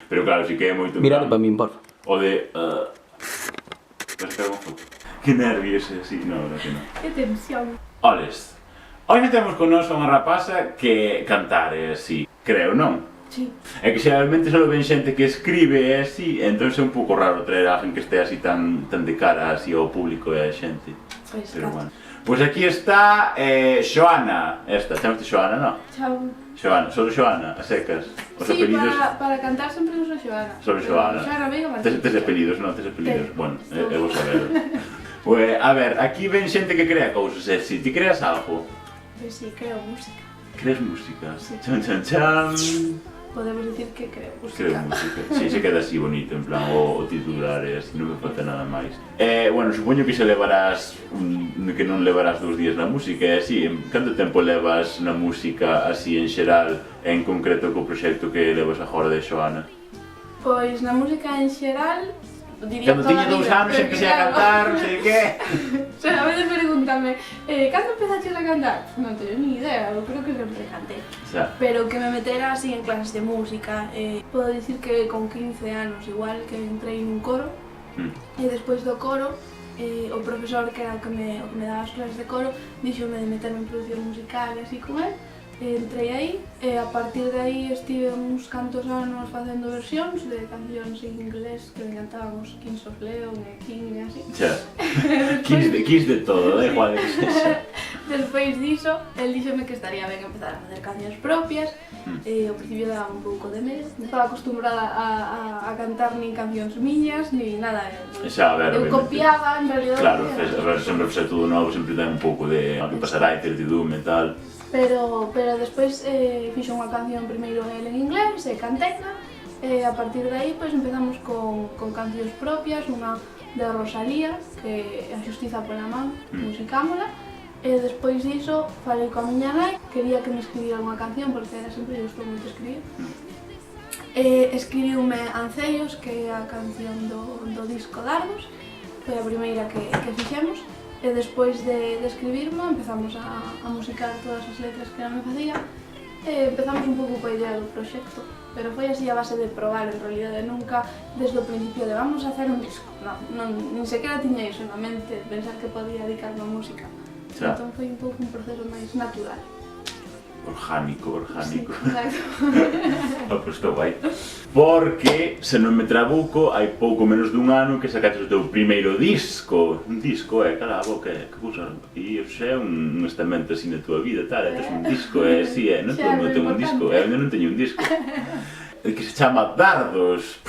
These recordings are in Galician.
Pero claro, si que é moito... Mirade para min, porfa. O de... Vas a unha foto. Que nervios, así, non, que non. Que tensión. Oles, hoxe temos con nós unha rapaza que cantar é así, creo, non? Sí. É que xeralmente só ven xente que escribe e así, entón é un pouco raro traer a alguén que este así tan de cara así ao público e a xente. Pois Pero claro. bueno. Pois aquí está Xoana, chamaste Xoana, non? Chao. Xoana, solo Xoana, a secas. Os Sí, apelidos... para cantar sempre uso Xoana. Solo Xoana. Xoana Veiga Martínez. Tes apelidos, non? Tes apelidos. Ten. Bueno, eu vou saber. Pues, a ver, aquí ven xente que crea cousas, si ti creas algo? Pois sí, creo música. Creas música? Sí. Chan, chan, chan. Podemos dicir que creo música. Creo música. Sí, se queda así bonito, en plan, o titular e así, non me falta nada máis. Bueno, supoño que se levarás, que non levarás 2 días na música, e así, canto tempo levas na música, así, en xeral, e en concreto co proxecto que levas agora de Xoana? Pois na música en xeral, diría Cando tiña 2 anos empecé a cantar, non sei que. O sea, a veces pregúntame, cando empezaches a cantar? Non teño ni idea, eu creo que sempre canté. O sea, Pero que me metera así en clases de música, podo dicir que con 15 anos igual que entrei nun coro, e despois do coro, o profesor que era o que me daba as clases de coro, díxome de meterme en producción musical e así con él. Entrei aí e a partir de aí estive uns cantos anos facendo versións de cancións en inglés que me encantaban os Kings of Leon e King e así. xa, quis de todo, da igual que sexa. Despois diso, el díxome que estaría ben empezar a facer cancións propias e ao principio daba un pouco de medo. Non estaba acostumbrada a cantar nin cancións miñas, nin nada. Xa, a ver, Eu obviamente. copiaba, en realidad. Claro, sempre facer todo novo, sempre ten un pouco de... Aunque pasará incertidume e tal. Pero despois fixo unha canción primeiro el en inglés e canteina e a partir de aí pois empezamos con cancións propias, unha de Rosalía, que é A xustiza pola man, musicámola e despois diso falei coa miña nai, quería que me escribira unha canción porque era sempre gustou moito escribir. Escribiume Ancellos, que é a canción do disco Dardos, foi a primeira que fixemos. E despois de escribirme empezamos a musicar todas as letras que ela me facía e empezamos un pouco coa idea do proxecto, pero foi así a base de probar en realidade, nunca desde o principio de vamos a hacer un disco, non, nin sequera tiña iso na mente, pensar que podía dedicarme a música, entón foi un pouco un proceso máis natural. Orgánico. Sí, exacto. Pois estou guai. Porque, se non me trabuco, hai pouco menos dun ano que sacaste o teu primeiro disco. Un disco, cala a boca, que cousa. E iso é un estamento así na tua vida, tal, tes un disco, si, non todo mundo ten un disco, eu ainda non teño un disco. Que se chama Dardos.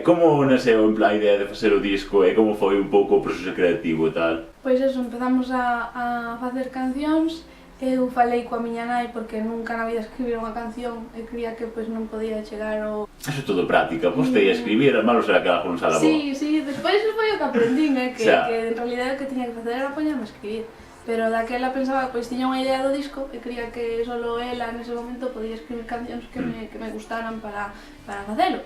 Como nasceu en plan a idea de facer o disco e como foi un pouco o proceso creativo e tal? Pois eso, empezamos a facer cancións. Eu falei coa miña nai porque nunca na vida escribir unha canción e creía que pois non podía chegar ao... Eso é todo práctica, vostei a escribir, malo será que algo non sala boa. Sí, despois foi o que aprendín, que en realidad o que tiña que facer era poñerme a escribir. Pero daquela pensaba, pois tiña unha idea do disco e creía que solo ela nese momento podía escribir cancións que me gustaran para facelo.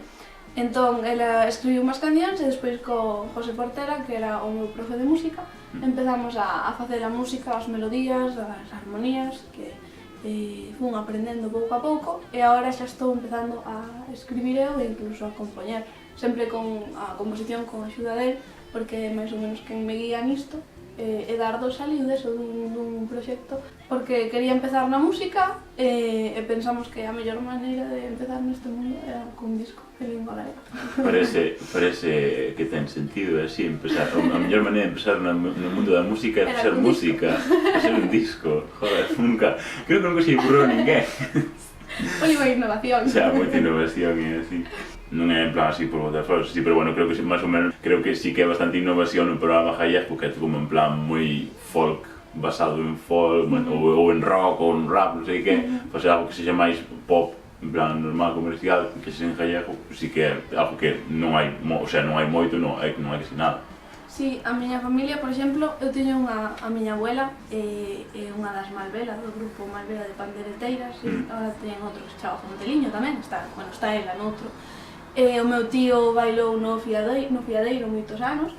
Entón, ela escribiu unhas cancións e despois co José Portera, que era o meu profe de música, empezamos a facer a música, as melodías, as armonías, que fun aprendendo pouco a pouco e agora xa estou empezando a escribir eu e incluso a compoñer, sempre con a composición con a axuda del, porque é máis ou menos quen me guía nisto. E Dardos saliu deso dun proxecto porque quería empezar na música e pensamos que a mellor maneira de empezar neste mundo era con un disco en lingua galega. Parece que ten sentido, así, empezar, a mellor maneira de empezar no mundo da música é facer música, facer un disco, joder, creo que nunca se ocurriu a ninguén. Foi unha innovación. Xa, moita innovación e así. Non é en plan así por botar flores, sí, pero bueno, creo que máis ou menos, creo que sí que é bastante innovación no programa Jaias, porque é como en plan moi folk, basado en folk, ou en rock, ou en rap, non sei que, facer algo que sexa máis pop, en plan normal, comercial, que sexa en gallego, sí que é algo que non hai, o sea, non hai moito, non hai casi nada. Sí, a miña familia, por exemplo, eu teño a miña abuela é unha das Malvela, do grupo Malvela de Pandereteiras, e agora teñen outro que se chama Fonteliño tamén, está ela noutro. O meu tío bailou no fiadeiro moitos anos,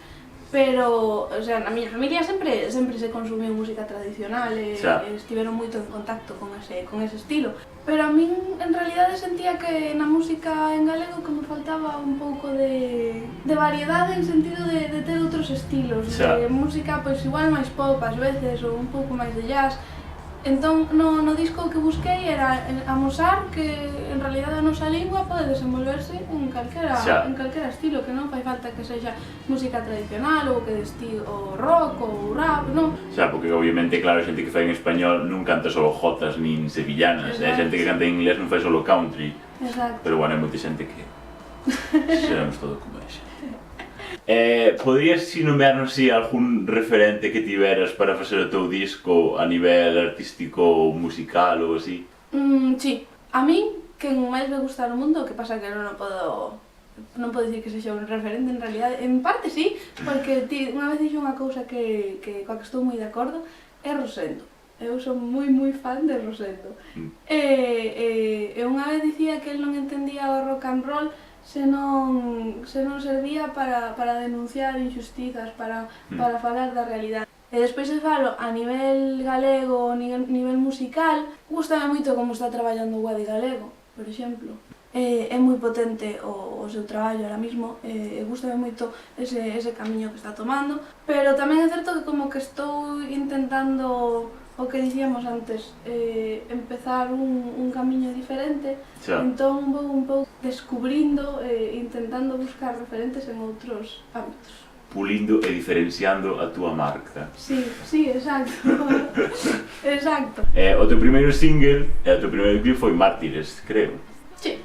pero, o sea, na miña familia sempre se consumiu música tradicional e estiveron moito en contacto con ese estilo. Pero a min, en realidade, sentía que na música en galego que me faltaba un pouco de variedade en sentido de ter outros estilos. De música, pois, igual máis pop ás veces, ou un pouco máis de jazz. Entón, no disco que busquei era amosar que, en realidade, a nosa lingua pode desenvolverse en calquera estilo, que non fai falta que sexa música tradicional ou que de estilo rock ou rap, non? Porque obviamente, claro, a xente que fai en español non canta solo jotas nin sevillanas, a xente que canta en inglés non fai solo country. Exacto. Pero, bueno, hai moita xente que seramos todo como esa. Podrías nomearnos algún referente que tiveras para facer o teu disco a nivel artístico ou musical ou así? Sí. A min, quen máis me gusta no mundo, que pasa que non podo dicir que sexa un referente en realidade. En parte sí, porque unha vez dixo unha cousa coa que estou moi de acordo, é Rosendo. Eu son moi fan de Rosendo. E unha vez dicía que el non entendía o rock and roll se non servía para denunciar injustizas, para falar da realidade. E despois se falo a nivel galego, a nivel musical, gústame moito como está traballando o Guadi Galego, por exemplo. É moi potente o seu traballo ahora mismo, gústame moito ese camiño que está tomando, pero tamén é certo que como que estou intentando o que dicíamos antes, empezar un camiño diferente, entón vou un pouco descubrindo, intentando buscar referentes en outros ámbitos. Pulindo e diferenciando a túa marca. Sí, exacto. Exacto. O teu primeiro single, o teu primeiro clip foi Mártires, creo. Sí.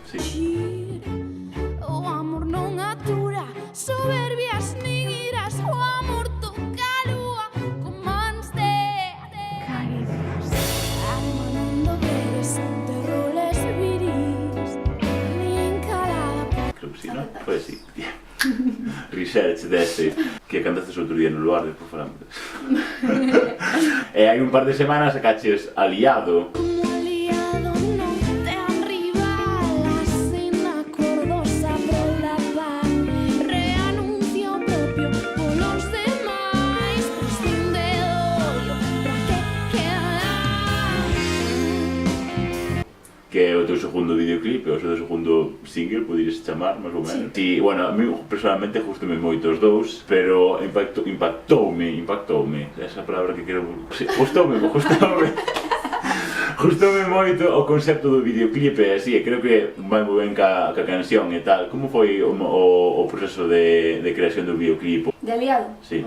O amor non atura soberbias nin iras, o amor toca a lúa con mans de caricias. Alma non dobregues ante roles viris, nin calada por... Creo que sí, non? Foi así. Research deste que cantaste outro día no lugar, despois falamos. Hai un par de semanas sacaches Aliado. Como aliado non ten rival, sin acordos a prolapar, reanuncio propio polos demais, prescinde do pra que quedar. Que é o teu segundo videoclip, o teu segundo single, poderías chamar, máis ou menos. Sí, bueno, a mí personalmente gustame moito os dous, pero impactoume, esa palabra que quero... Gustoume moito o concepto do videoclip e así, e creo que vai moi ben ca canción e tal. Como foi o proceso de creación do videoclip? De Aliado? Sí.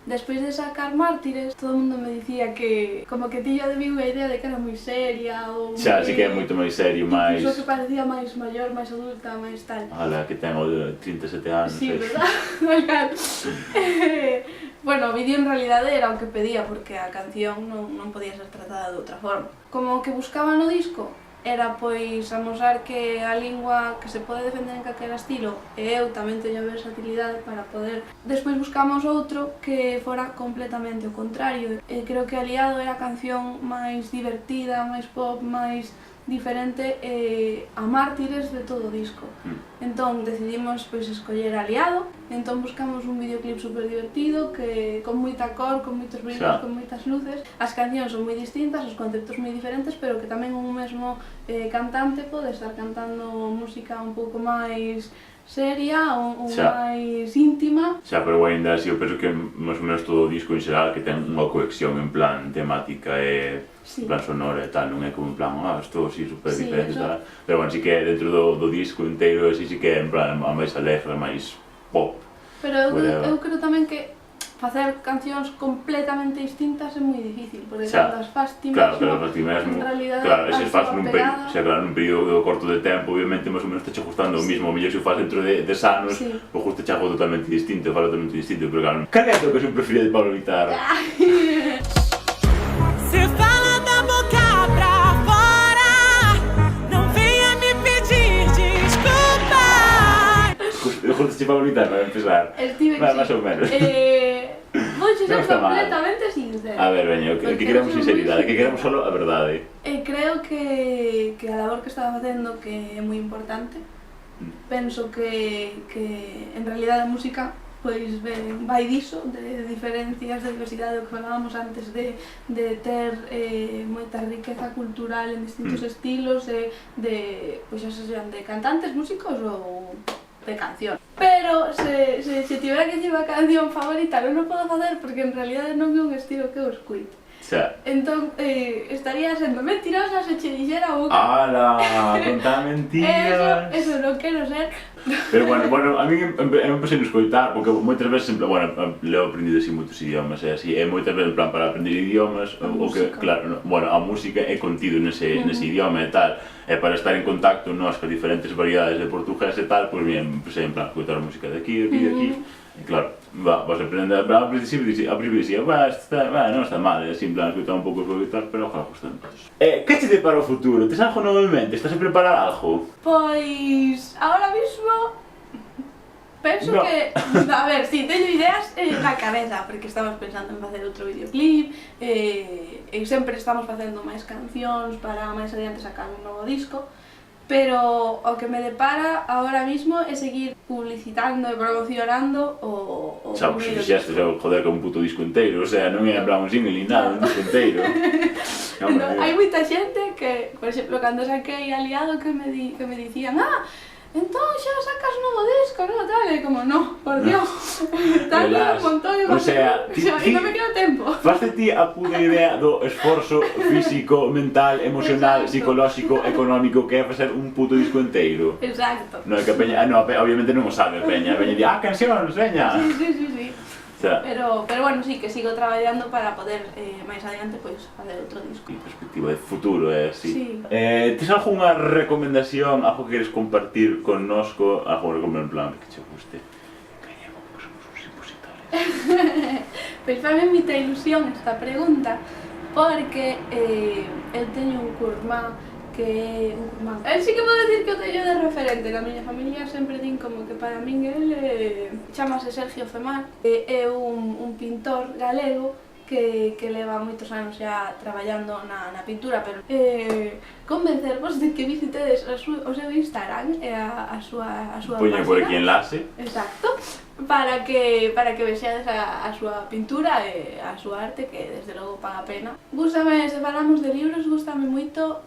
Despois de sacar Mártires, todo o mundo me dicía que como que tiña de mí unha idea de que era moi seria ou... Xa, sí que é moito máis serio, máis... Incluso que parecía máis maior, máis adulta, máis tal. Ojalá, que ten 37 anos. Sí, verdad? Bueno, o vídeo en realidade era o que pedía, porque a canción non podía ser tratada de outra forma. Como que buscaba no disco era pois amosar que a lingua que se pode defender en calquera estilo e eu tamén teño versatilidade para poder. Despois buscamos outro que fora completamente o contrario. Creo que Aliado era a canción máis divertida, máis pop, máis diferente a Mártires de todo o disco. Entón decidimos pois escoller Aliado, entón buscamos un videoclip super divertido que con moita cor, con moitos brillos, con moitas luces. As cancións son moi distintas, os conceptos moi diferentes, pero que tamén un mesmo cantante pode estar cantando música un pouco máis seria ou máis íntima. Pero ainda así eu penso que máis ou menos todo o disco en xeral que ten unha conexión en plan temática e en plan sonora e tal, non é como en plan, estou así super diferente e tal. Pero bueno, sí que dentro do disco inteiro así sí que é en plan a máis alegre, máis pop. Pero eu creo tamén que facer cancións completamente distintas é moi difícil, porque cando as fas ti mesmo, en realidade, se fas nun período corto de tempo, obviamente, máis ou menos te gustando o mismo, o mellor se fas dentro de anos, o justo te algo totalmente distinto, falo totalmente distinto, pero claro, cal é a tua canción preferida de Pablo Vittar? Se fala da boca pra fora, non venha me pedir desculpa. Justo Pablo Vittar, para empezar, máis ou menos. Vouche ser completamente sincera. A ver, veña, que queremos sinceridade, que queremos solo a verdade. Creo que a labor que estaba facendo, que é moi importante, penso que en realidade a música pois vai diso, de diferencias, de diversidade, o que falábamos antes de ter moita riqueza cultural en distintos estilos, pois xa sean de cantantes, músicos ou de canción. Pero se tivera que dicir a canción favorita non o podo facer porque en realidade non é un estilo que eu escuito. Entón, estaría sendo mentirosa se che dixera o que... ¡Hala! Contá mentiras! Eso non quero ser. Pero bueno, a mí me empecé a escoitar, porque moitas veces, en plan, bueno, leo aprendido así moitos idiomas, e moitas veces, en plan, para aprender idiomas, o que, claro, bueno, a música é contido nese idioma e tal, e para estar en contacto, nós, con diferentes variedades de portugués e tal, pois me empecé, en plan, a escoitar música de aquí, e claro, vas aprendendo, a principio dicía, non está mal, así, en plan, escoitar un pouco de guitarra, pero ojalá gustan. Que che para o futuro? Tes algo novo en mente? Estás a preparar algo? Pois, ahora mismo, penso que, a ver, si teño ideas na cabeza, porque estamos pensando en facer outro videoclip, e sempre estamos facendo máis cancións para máis adiante sacar un novo disco, pero o que me depara ahora mismo é seguir publicitando e promocionando o xa, pois fixeste, joder, con un puto disco inteiro, o sea, non é en plan un single ni nada, un disco inteiro. Hai moita xente que, por exemplo, cando saquei Aliado que me dicían entón xa sacas un novo disco, non? Tal, e como, no, por Dios, tal un montón de cosas, e non me queda tempo. Faste ti a puta idea do esforzo físico, mental, emocional, psicolóxico, económico que é facer un puto disco inteiro? Exacto. Non, é que a peña, obviamente non o sabe a peña di, cancións, veña! Sí. Pero bueno, sí, que sigo traballando para poder, máis adiante, pois, facer outro disco. En perspectiva de futuro, así. Sí. Tes algunha recomendación, algo que queres compartir connosco, algo en plan que che guste? Cañemos, porque somos uns impositores. Pois fame moita ilusión esta pregunta, porque eu teño un curmán que é un curmán. El sí que podo dicir que o teño de referente, na miña familia sempre din como que para min el chamase Sergio Femar, é un pintor galego que leva moitos anos xa traballando na pintura, pero convencervos de que visitedes o seu Instagram e a súa página. Poño por aquí enlace. Exacto. Para que vexades a súa pintura e a súa arte, que desde logo paga a pena. Gústame, se falamos de libros, gústame moito,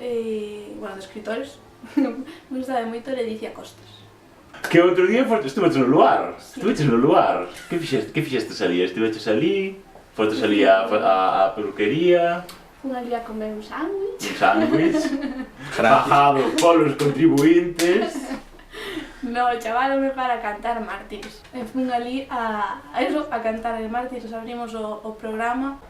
bueno, de escritores, gústame moito Ledicia Costas. Que outro día estuveches no lugar, Que fixestes ali? Estiveches ali, foste ali a peluquería... Fun ali a comer un sándwich. Bajado polos contribuintes... No, chavaronme para cantar Mártires. Fun ali a cantar el Mártires, abrimos o programa,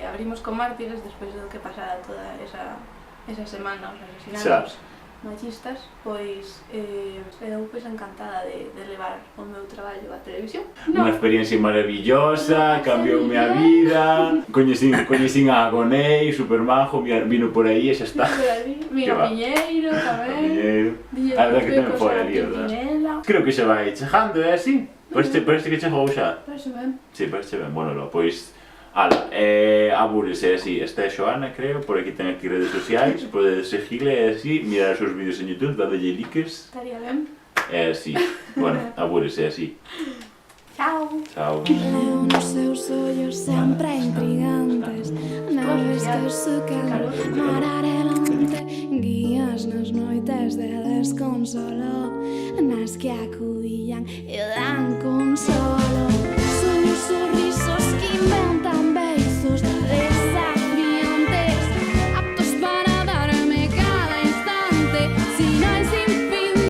abrimos con Mártires despois do que pasara toda esa semana, os asesinatos machistas, pois eu encantada de levar o meu traballo á televisión. Unha experiencia maravillosa, cambioume a vida, coñecín a Agonei, supermajo, vino por aí e xa está. Mira Piñeiro tamén. A verdad que tamén foi ali, verdad? Creo que xa vai chegando, é así? Parece que chegou xa? Parece ben. Sí, parece ben, bueno, pois... Ala, abúrese así, esta é Xoana, creo, por aquí ten aquí redes sociais, podedes seguirle e así, mirar os seus vídeos en YouTube, dadelle likes. Estaría ben. E así, bueno, abúrese así. Chao. Chao. Leo nos seus ollos sempre intrigantes, naves que se quedan mar adelante, guías nas noites de desconsolo, nas que acubillan e dan consolo. Son os sorrisos que inventan